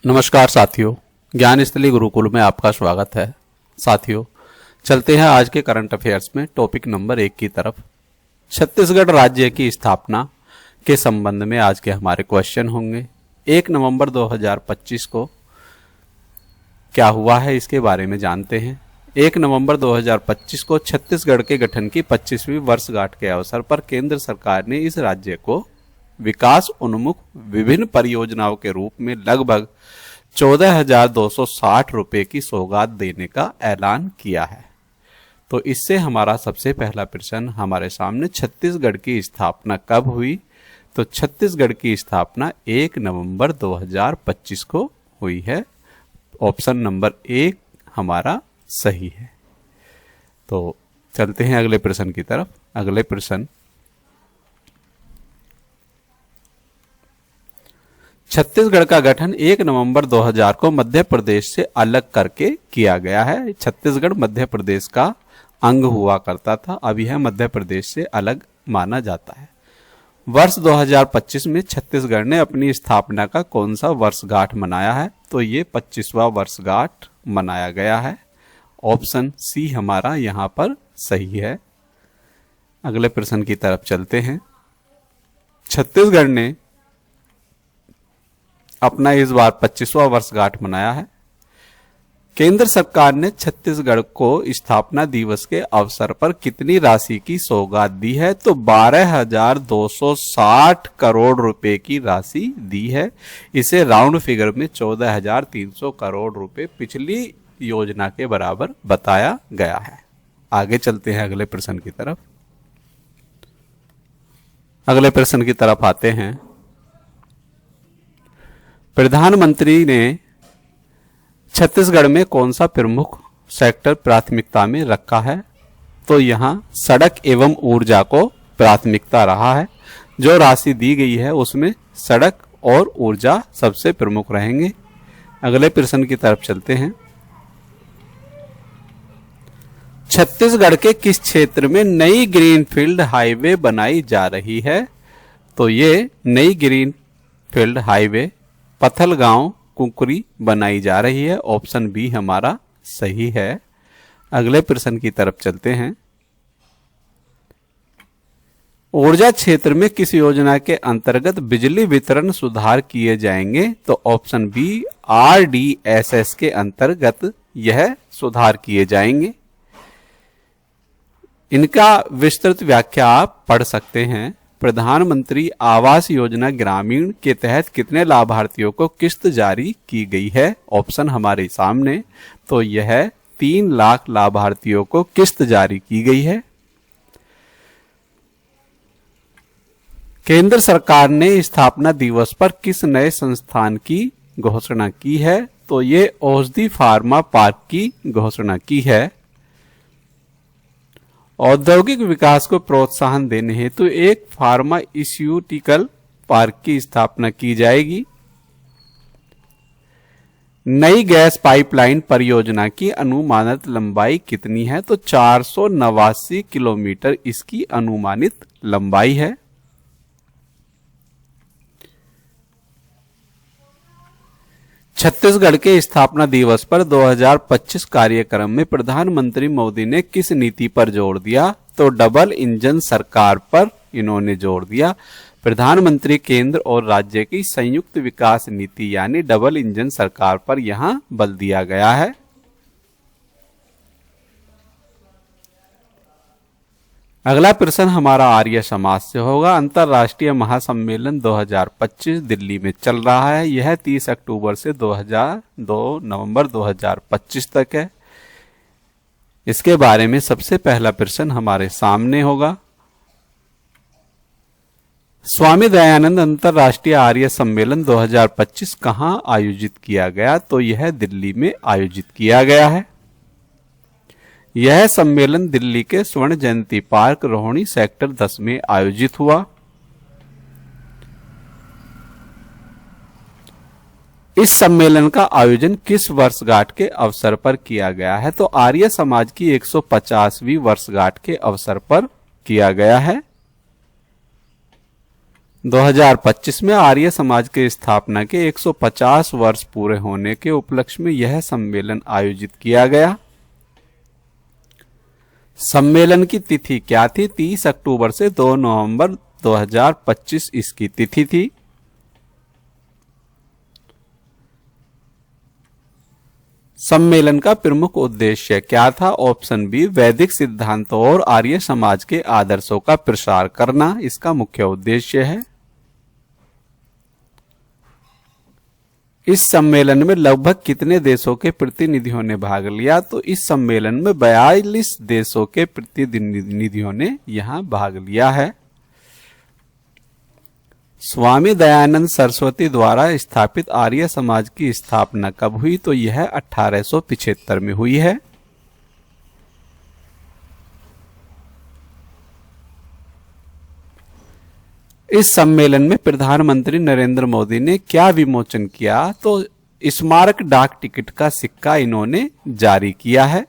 नमस्कार साथियों, ज्ञान स्थली गुरुकुल में आपका स्वागत है। साथियों, चलते हैं आज के करंट अफेयर्स में टॉपिक नंबर 1 की तरफ। छत्तीसगढ़ राज्य की स्थापना के संबंध में आज के हमारे क्वेश्चन होंगे। 1 नवंबर 2025 को क्या हुआ है, इसके बारे में जानते हैं। 1 नवंबर 2025 को छत्तीसगढ़ के गठन की 25वीं वर्षगांठ के अवसर पर केंद्र सरकार ने इस राज्य को विकास उन्मुख विभिन्न परियोजनाओं के रूप में लगभग 14,260 रुपए की सौगात देने का ऐलान किया है। तो इससे हमारा सबसे पहला प्रश्न हमारे सामने, छत्तीसगढ़ की स्थापना कब हुई? तो छत्तीसगढ़ की स्थापना 1 नवंबर 2025 को हुई है। ऑप्शन नंबर 1 हमारा सही है। तो चलते हैं अगले प्रश्न की तरफ। अगले प्रश्न, छत्तीसगढ़ का गठन 1 नवंबर 2000 को मध्य प्रदेश से अलग करके किया गया है। छत्तीसगढ़ मध्य प्रदेश का अंग हुआ करता था, अब यह मध्य प्रदेश से अलग माना जाता है। वर्ष 2025 में छत्तीसगढ़ ने अपनी स्थापना का कौन सा वर्षगांठ मनाया है? तो ये 25वां वर्षगांठ मनाया गया है। ऑप्शन सी हमारा यहां पर सही है। अगले प्रश्न की तरफ चलते हैं। छत्तीसगढ़ ने अपना इस बार 25वां वर्षगांठ मनाया है। केंद्र सरकार ने छत्तीसगढ़ को स्थापना दिवस के अवसर पर कितनी राशि की सौगात दी है? तो 12,260 करोड़ रुपए की राशि दी है। इसे राउंड फिगर में 14,300 करोड़ रुपए पिछली योजना के बराबर बताया गया है। आगे चलते हैं अगले प्रश्न की तरफ। अगले प्रश्न की तरफ आते हैं। प्रधानमंत्री ने छत्तीसगढ़ में कौन सा प्रमुख सेक्टर प्राथमिकता में रखा है? तो यहां सड़क एवं ऊर्जा को प्राथमिकता रहा है। जो राशि दी गई है उसमें सड़क और ऊर्जा सबसे प्रमुख रहेंगे। अगले प्रश्न की तरफ चलते हैं। छत्तीसगढ़ के किस क्षेत्र में नई ग्रीनफील्ड हाईवे बनाई जा रही है? तो ये नई ग्रीनफील्ड हाईवे पथलगांव कुंकुरी बनाई जा रही है। ऑप्शन बी हमारा सही है। अगले प्रश्न की तरफ चलते हैं। ऊर्जा क्षेत्र में किस योजना के अंतर्गत बिजली वितरण सुधार किए जाएंगे? तो ऑप्शन बी RDSS के अंतर्गत यह सुधार किए जाएंगे। इनका विस्तृत व्याख्या आप पढ़ सकते हैं। प्रधानमंत्री आवास योजना ग्रामीण के तहत कितने लाभार्थियों को किस्त जारी की गई है? ऑप्शन हमारे सामने, तो यह 3 लाख लाभार्थियों को किस्त जारी की गई है। केंद्र सरकार ने स्थापना दिवस पर किस नए संस्थान की घोषणा की है? तो ये औषधि फार्मा पार्क की घोषणा की है। औद्योगिक विकास को प्रोत्साहन देने हेतु एक फार्मास्यूटिकल पार्क की स्थापना की जाएगी। नई गैस पाइपलाइन परियोजना की अनुमानित लंबाई कितनी है? तो 489 किलोमीटर इसकी अनुमानित लंबाई है। छत्तीसगढ़ के स्थापना दिवस पर 2025 कार्यक्रम में प्रधानमंत्री मोदी ने किस नीति पर जोर दिया? तो डबल इंजन सरकार पर इन्होंने जोर दिया। प्रधानमंत्री केंद्र और राज्य की संयुक्त विकास नीति यानी डबल इंजन सरकार पर यहां बल दिया गया है। अगला प्रश्न हमारा आर्य समाज से होगा। अंतर्राष्ट्रीय महासम्मेलन 2025 दिल्ली में चल रहा है। यह 30 अक्टूबर से 2 नवंबर 2025 तक है। इसके बारे में सबसे पहला प्रश्न हमारे सामने होगा। स्वामी दयानंद अंतर्राष्ट्रीय आर्य सम्मेलन 2025 कहां आयोजित किया गया? तो यह दिल्ली में आयोजित किया गया है। यह सम्मेलन दिल्ली के स्वर्ण जयंती पार्क रोहिणी सेक्टर 10 में आयोजित हुआ। इस सम्मेलन का आयोजन किस वर्षगांठ के अवसर पर किया गया है? तो आर्य समाज की 150वीं वर्षगांठ के अवसर पर किया गया है। 2025 में आर्य समाज की स्थापना के 150 वर्ष पूरे होने के उपलक्ष्य में यह सम्मेलन आयोजित किया गया। सम्मेलन की तिथि क्या थी? 30 अक्टूबर से 2 नवंबर 2025 इसकी तिथि थी। सम्मेलन का प्रमुख उद्देश्य क्या था? ऑप्शन बी, वैदिक सिद्धांतों और आर्य समाज के आदर्शों का प्रसार करना इसका मुख्य उद्देश्य है। इस सम्मेलन में लगभग कितने देशों के प्रतिनिधियों ने भाग लिया? तो इस सम्मेलन में 42 देशों के प्रतिनिधियों ने यहां भाग लिया है। स्वामी दयानंद सरस्वती द्वारा स्थापित आर्य समाज की स्थापना कब हुई? तो यह 1875 में हुई है। इस सम्मेलन में प्रधानमंत्री नरेंद्र मोदी ने क्या विमोचन किया? तो स्मारक डाक टिकट का सिक्का इन्होंने जारी किया है।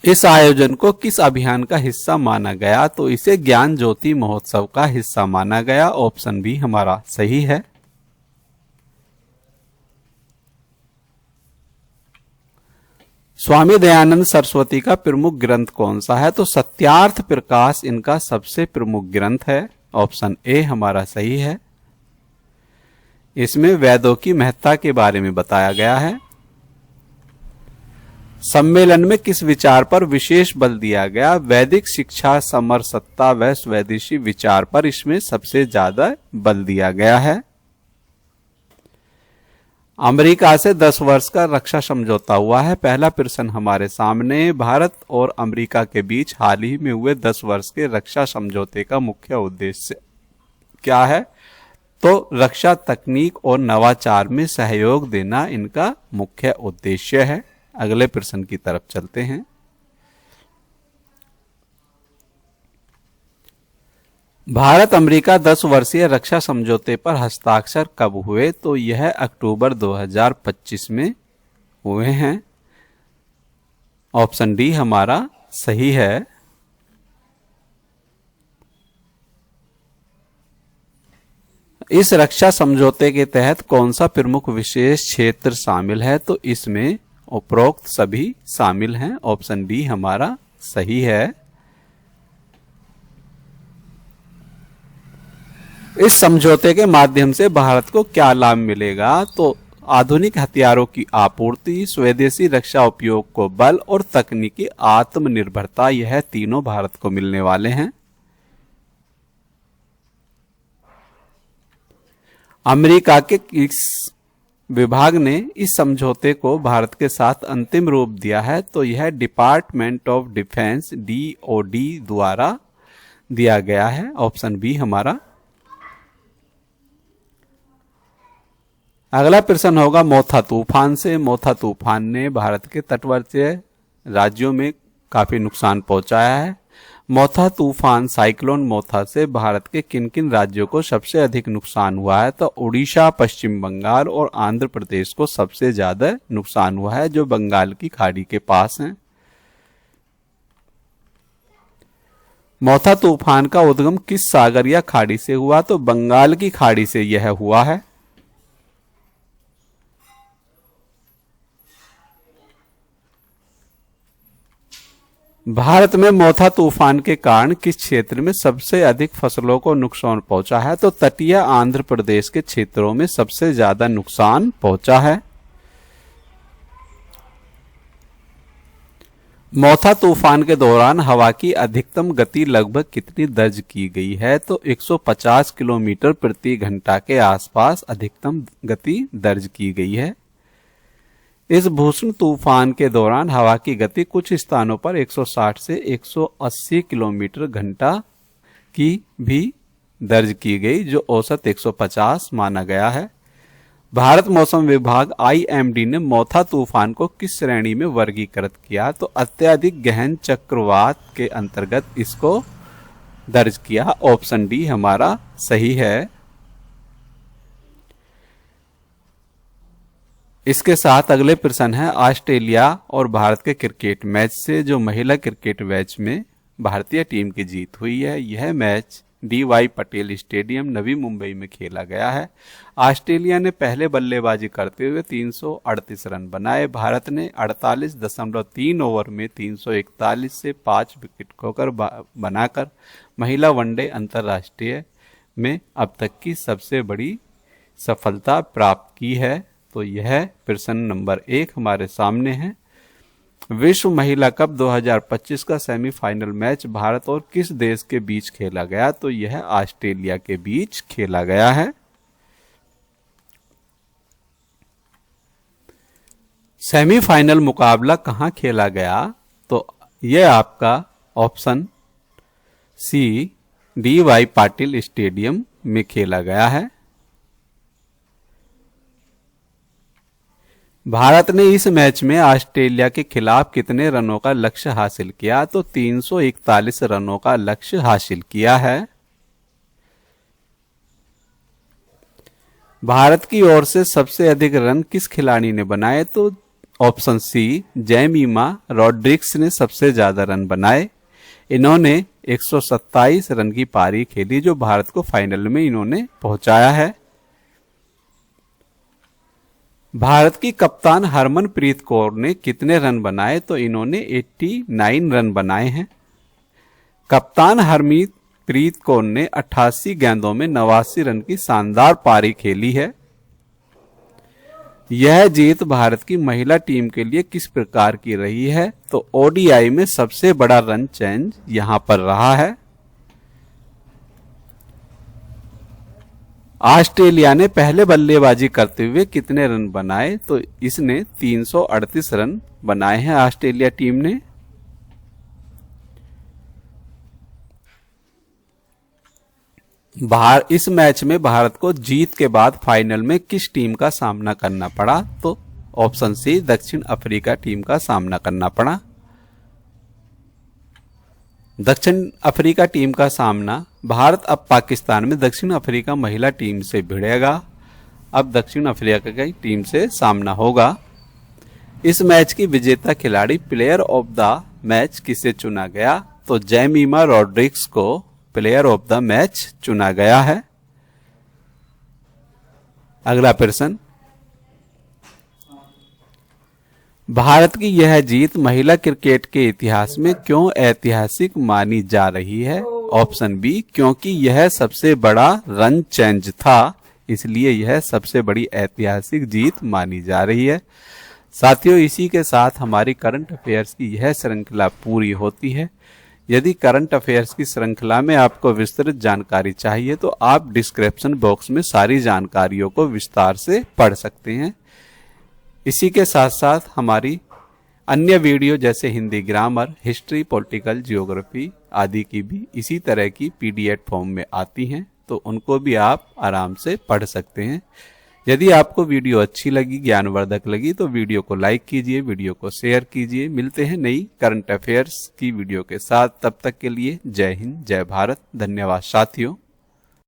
इस आयोजन को किस अभियान का हिस्सा माना गया? तो इसे ज्ञान ज्योति महोत्सव का हिस्सा माना गया। ऑप्शन बी हमारा सही है। स्वामी दयानंद सरस्वती का प्रमुख ग्रंथ कौन सा है? तो सत्यार्थ प्रकाश इनका सबसे प्रमुख ग्रंथ है। ऑप्शन ए हमारा सही है। इसमें वेदों की महत्ता के बारे में बताया गया है। सम्मेलन में किस विचार पर विशेष बल दिया गया? वैदिक शिक्षा, समरसत्ता व स्वदेशी विचार पर इसमें सबसे ज्यादा बल दिया गया है। अमेरिका से 10 वर्ष का रक्षा समझौता हुआ है। पहला प्रश्न हमारे सामने, भारत और अमेरिका के बीच हाल ही में हुए 10 वर्ष के रक्षा समझौते का मुख्य उद्देश्य क्या है? तो रक्षा तकनीक और नवाचार में सहयोग देना इनका मुख्य उद्देश्य है। अगले प्रश्न की तरफ चलते हैं। भारत अमेरिका 10 वर्षीय रक्षा समझौते पर हस्ताक्षर कब हुए? तो यह अक्टूबर 2025 में हुए हैं। ऑप्शन डी हमारा सही है। इस रक्षा समझौते के तहत कौन सा प्रमुख विशेष क्षेत्र शामिल है? तो इसमें उपरोक्त सभी शामिल हैं। ऑप्शन बी हमारा सही है। इस समझौते के माध्यम से भारत को क्या लाभ मिलेगा? तो आधुनिक हथियारों की आपूर्ति, स्वदेशी रक्षा उपयोग को बल और तकनीकी आत्मनिर्भरता, यह तीनों भारत को मिलने वाले हैं। अमेरिका के किस विभाग ने इस समझौते को भारत के साथ अंतिम रूप दिया है? तो यह डिपार्टमेंट ऑफ डिफेंस DOD द्वारा दिया गया है। ऑप्शन बी हमारा। अगला प्रश्न होगा मोथा तूफान से। मोथा तूफान ने भारत के तटवर्ती राज्यों में काफी नुकसान पहुंचाया है। मोथा तूफान साइक्लोन मोथा से भारत के किन किन राज्यों को सबसे अधिक नुकसान हुआ है? तो उड़ीसा, पश्चिम बंगाल और आंध्र प्रदेश को सबसे ज्यादा नुकसान हुआ है, जो बंगाल की खाड़ी के पास हैं। मोथा तूफान का उद्गम किस सागर या खाड़ी से हुआ? तो बंगाल की खाड़ी से यह हुआ है। भारत में मोथा तूफान के कारण किस क्षेत्र में सबसे अधिक फसलों को नुकसान पहुंचा है? तो तटीय आंध्र प्रदेश के क्षेत्रों में सबसे ज्यादा नुकसान पहुंचा है। मोथा तूफान के दौरान हवा की अधिकतम गति लगभग कितनी दर्ज की गई है? तो 150 किलोमीटर प्रति घंटा के आसपास अधिकतम गति दर्ज की गई है। इस भूषण तूफान के दौरान हवा की गति कुछ स्थानों पर 160 से 180 किलोमीटर घंटा की भी दर्ज की गई, जो औसत 150 माना गया है। भारत मौसम विभाग IMD ने मोथा तूफान को किस श्रेणी में वर्गीकृत किया? तो अत्यधिक गहन चक्रवात के अंतर्गत इसको दर्ज किया। ऑप्शन डी हमारा सही है। इसके साथ अगले प्रश्न है, ऑस्ट्रेलिया और भारत के क्रिकेट मैच से जो महिला क्रिकेट मैच में भारतीय टीम की जीत हुई है, यह match DY Patel stadium Navi Mumbai में खेला गया है। ऑस्ट्रेलिया ने पहले बल्लेबाजी करते हुए 338 रन बनाए। भारत ने 48.3 ओवर में 341 से 5 विकेट खोकर बनाकर महिला वनडे अंतर्राष्ट्रीय में अब तक की सबसे बड़ी सफलता प्राप्त की है। तो यह प्रश्न नंबर 1 हमारे सामने है। विश्व महिला कप 2025 का सेमीफाइनल मैच भारत और किस देश के बीच खेला गया? तो यह ऑस्ट्रेलिया के बीच खेला गया है। सेमीफाइनल मुकाबला कहां खेला गया? तो यह आपका option C DY Patil stadium में खेला गया है। भारत ने इस मैच में ऑस्ट्रेलिया के खिलाफ कितने रनों का लक्ष्य हासिल किया? तो 341 रनों का लक्ष्य हासिल किया है। भारत की ओर से सबसे अधिक रन किस खिलाड़ी ने बनाए? तो ऑप्शन सी जेमिमा रॉड्रिग्स ने सबसे ज्यादा रन बनाए। इन्होंने 127 रन की पारी खेली जो भारत को फाइनल में इन्होंने पहुंचाया है। भारत की कप्तान हरमनप्रीत कौर ने कितने रन बनाए? तो इन्होंने 89 रन बनाए हैं। कप्तान हरमनप्रीत कौर ने 88 गेंदों में 89 रन की शानदार पारी खेली है। यह जीत भारत की महिला टीम के लिए किस प्रकार की रही है? तो ODI में सबसे बड़ा रन चेंज यहां पर रहा है। ऑस्ट्रेलिया ने पहले बल्लेबाजी करते हुए कितने रन बनाए? तो इसने 338 रन बनाए हैं ऑस्ट्रेलिया टीम ने। इस मैच में भारत को जीत के बाद फाइनल में किस टीम का सामना करना पड़ा? तो ऑप्शन सी दक्षिण अफ्रीका टीम का सामना करना पड़ा। दक्षिण अफ्रीका टीम का सामना भारत अब पाकिस्तान में दक्षिण अफ्रीका महिला टीम से भिड़ेगा। अब दक्षिण अफ्रीका की टीम से सामना होगा। इस मैच की विजेता खिलाड़ी प्लेयर ऑफ द मैच किसे चुना गया? तो जेमिमा रॉड्रिग्स को प्लेयर ऑफ द मैच चुना गया है। अगला प्रश्न, भारत की यह जीत महिला क्रिकेट के इतिहास में क्यों ऐतिहासिक मानी जा रही है? ऑप्शन बी क्योंकि यह सबसे बड़ा रन चेंज था, इसलिए यह सबसे श्रेष्ठ ऐतिहासिक जीत मानी जा रही है। साथियों, इसी के साथ हमारी करंट अफेयर्स की यह श्रृंखला पूरी होती है। यदि करंट अफेयर्स की श्रृंखला में आपको विस्तृत जानकारी चाहिए तो आप डिस्क्रिप्शन बॉक्स में सारी जानकारियों को विस्तार से पढ़ सकते हैं। इसी के साथ साथ हमारी अन्य वीडियो जैसे Hindi grammar, history, political, geography आदि की भी इसी तरह की PDF फॉर्म में आती हैं, तो उनको भी आप आराम से पढ़ सकते हैं। यदि आपको वीडियो अच्छी लगी, ज्ञानवर्धक लगी, तो वीडियो को लाइक कीजिए, वीडियो को शेयर कीजिए। मिलते हैं नई करंट अफेयर्स की वीडियो के साथ। तब तक के लिए जय हिंद, जय भारत, धन्यवाद साथियों।